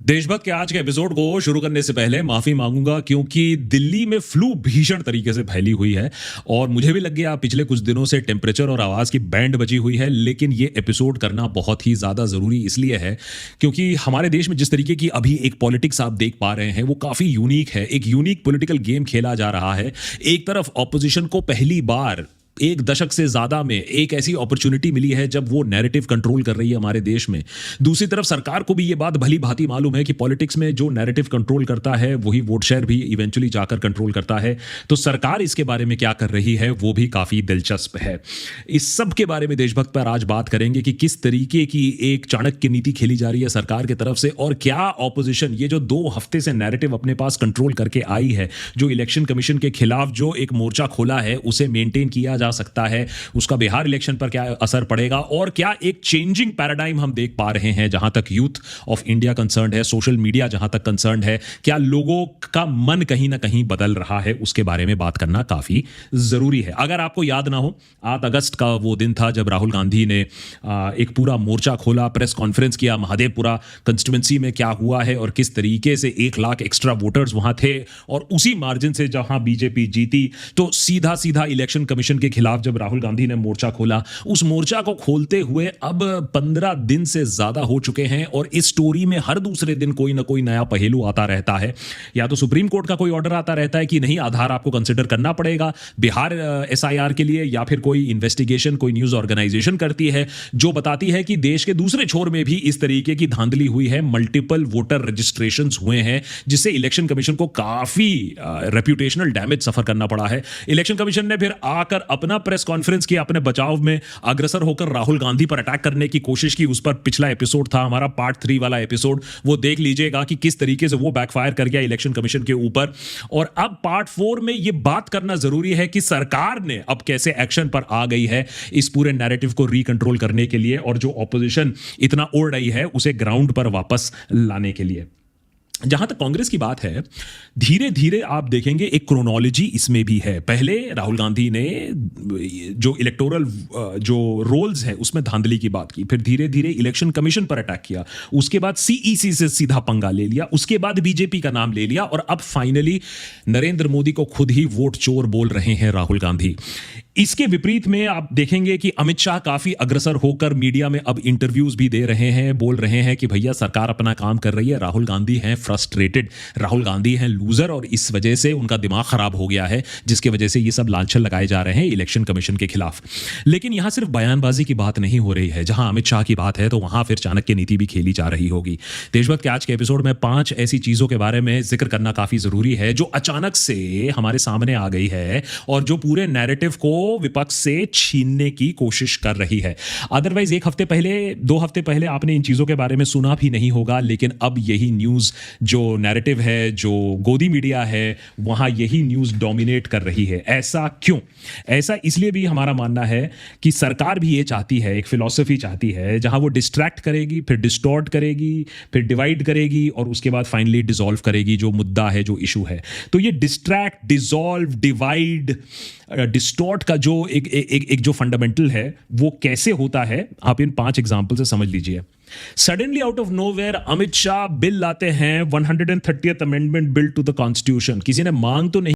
देशभक्त के आज के एपिसोड को शुरू करने से पहले माफी मांगूंगा क्योंकि दिल्ली में फ्लू भीषण तरीके से फैली हुई है और मुझे भी लग गया पिछले कुछ दिनों से टेम्परेचर और आवाज की बैंड बची हुई है। लेकिन ये एपिसोड करना बहुत ही ज्यादा जरूरी इसलिए है क्योंकि हमारे देश में जिस तरीके की अभी एक पॉलिटिक्स आप देख पा रहे हैं वो काफी यूनिक है। एक यूनिक पॉलिटिकल गेम खेला जा रहा है। एक तरफ ऑपोजिशन को पहली बार एक दशक से ज्यादा में एक ऐसी अपॉर्चुनिटी मिली है जब वो नैरेटिव कंट्रोल कर रही है हमारे देश में। दूसरी तरफ सरकार को भी ये बात भली भांति मालूम है कि पॉलिटिक्स में जो नैरेटिव कंट्रोल करता है वही वोट शेयर भी इवेंचुअली जाकर कंट्रोल करता है। तो सरकार इसके बारे में क्या कर रही है वो भी काफी दिलचस्प है। इस सब के बारे में देशभक्त पर आज बात करेंगे कि किस तरीके की एक चाणक्य नीति खेली जा रही है सरकार की तरफ से और क्या ऑपोजिशन ये जो 2 हफ्ते से नैरेटिव अपने पास कंट्रोल करके आई है, जो इलेक्शन कमीशन के खिलाफ जो एक मोर्चा खोला है उसे मेंटेन किया जा सकता है, उसका बिहार इलेक्शन पर क्या असर पड़ेगा और क्या एक चेंजिंग पैराडाइम हम देख पा रहे हैं जहां तक यूथ ऑफ इंडिया कंसर्न्ड है, सोशल मीडिया जहां तक कंसर्न्ड है, क्या लोगों का मन कहीं ना कहीं बदल रहा है, उसके बारे में बात करना काफी जरूरी है। अगर आपको याद ना हो, 8 अगस्त का वो दिन था जब राहुल गांधी ने एक पूरा मोर्चा खोला, प्रेस कॉन्फ्रेंस किया, महादेवपुरा कंस्टिट्यूएंसी में क्या हुआ है और किस तरीके से 1 लाख एक्स्ट्रा वोटर्स वहां थे और उसी मार्जिन से जहां बीजेपी जीती। तो सीधा सीधा इलेक्शन कमीशन के खिलाफ जब राहुल गांधी ने मोर्चा खोला, उस मोर्चा को खोलते हुए अब 15 दिन से ज्यादा हो चुके हैं और इस स्टोरी में हर दूसरे दिन कोई ना कोई नया पहलू आता रहता है। या तो सुप्रीम कोर्ट का कोई ऑर्डर आता रहता है कि नहीं, आधार आपको कंसिडर करना पड़ेगा बिहार एसआईआर के लिए, या फिर कोई इन्वेस्टिगेशन कोई न्यूज ऑर्गेनाइजेशन करती है जो बताती है कि देश के दूसरे छोर में भी इस तरीके की धांधली हुई है, मल्टीपल वोटर रजिस्ट्रेशंस हुए हैं, जिससे इलेक्शन कमीशन को काफी रेप्यूटेशनल डैमेज सफर करना पड़ा है। इलेक्शन कमीशन ने फिर आकर अपना प्रेस कॉन्फ्रेंस किया, अपने बचाव में अग्रसर होकर राहुल गांधी पर अटैक करने की कोशिश की। उस पर पिछला एपिसोड था हमारा पार्ट 3 वाला एपिसोड, वो देख लीजिएगा कि किस तरीके से वो बैकफायर कर गया इलेक्शन कमीशन के ऊपर। और अब पार्ट 4 में ये बात करना जरूरी है कि सरकार ने अब कैसे एक्शन पर आ गई है इस पूरे नैरेटिव को रिकंट्रोल करने के लिए और जो ऑपोजिशन इतना ओढ़ रही है उसे ग्राउंड पर वापस लाने के लिए। जहां तक कांग्रेस की बात है, धीरे धीरे आप देखेंगे एक क्रोनोलॉजी इसमें भी है। पहले राहुल गांधी ने जो इलेक्टोरल जो रोल्स है उसमें धांधली की बात की, फिर धीरे धीरे इलेक्शन कमीशन पर अटैक किया, उसके बाद सीईसी से सीधा पंगा ले लिया, उसके बाद बीजेपी का नाम ले लिया और अब फाइनली नरेंद्र मोदी को खुद ही वोट चोर बोल रहे हैं राहुल गांधी। इसके विपरीत में आप देखेंगे कि अमित शाह काफी अग्रसर होकर मीडिया में अब इंटरव्यूज भी दे रहे हैं, बोल रहे हैं कि भैया सरकार अपना काम कर रही है, राहुल गांधी हैं फ्रस्ट्रेटेड, राहुल गांधी हैं लूजर और इस वजह से उनका दिमाग खराब हो गया है, जिसकी वजह से ये सब लांछन लगाए जा रहे हैं इलेक्शन कमीशन के खिलाफ। लेकिन यहां सिर्फ बयानबाजी की बात नहीं हो रही है, जहां अमित शाह की बात है तो वहां फिर चाणक्य नीति भी खेली जा रही होगी। देशभक्त के आज के एपिसोड में 5 ऐसी चीजों के बारे में जिक्र करना काफी जरूरी है जो अचानक से हमारे सामने आ गई है और जो पूरे नैरेटिव को विपक्ष से छीनने की कोशिश कर रही है। अदरवाइज 1 हफ्ते पहले 2 हफ्ते पहले आपने इन चीजों के बारे में सुना भी नहीं होगा, लेकिन अब यही न्यूज जो नैरेटिव है, जो गोदी मीडिया है, वहां यही न्यूज डोमिनेट कर रही है। ऐसा क्यों? ऐसा इसलिए भी हमारा मानना है कि सरकार भी ये चाहती है, एक फिलॉसफी चाहती है जहां वो डिस्ट्रैक्ट करेगी, फिर डिस्टॉर्ट करेगी, फिर डिवाइड करेगी और उसके बाद फाइनली डिसॉल्व करेगी जो मुद्दा है, जो इशू है। तो ये डिस्ट्रैक्ट, डिसॉल्व, डिवाइड, डिस्टॉर्ट का जो एक जो फंडामेंटल है वो कैसे होता है, आप इन 5 एग्जांपल से समझ लीजिए। Suddenly out of nowhere Amit Shah bill लाते हैं 130th amendment bill to the constitution. किसी ने मांग तो नहीं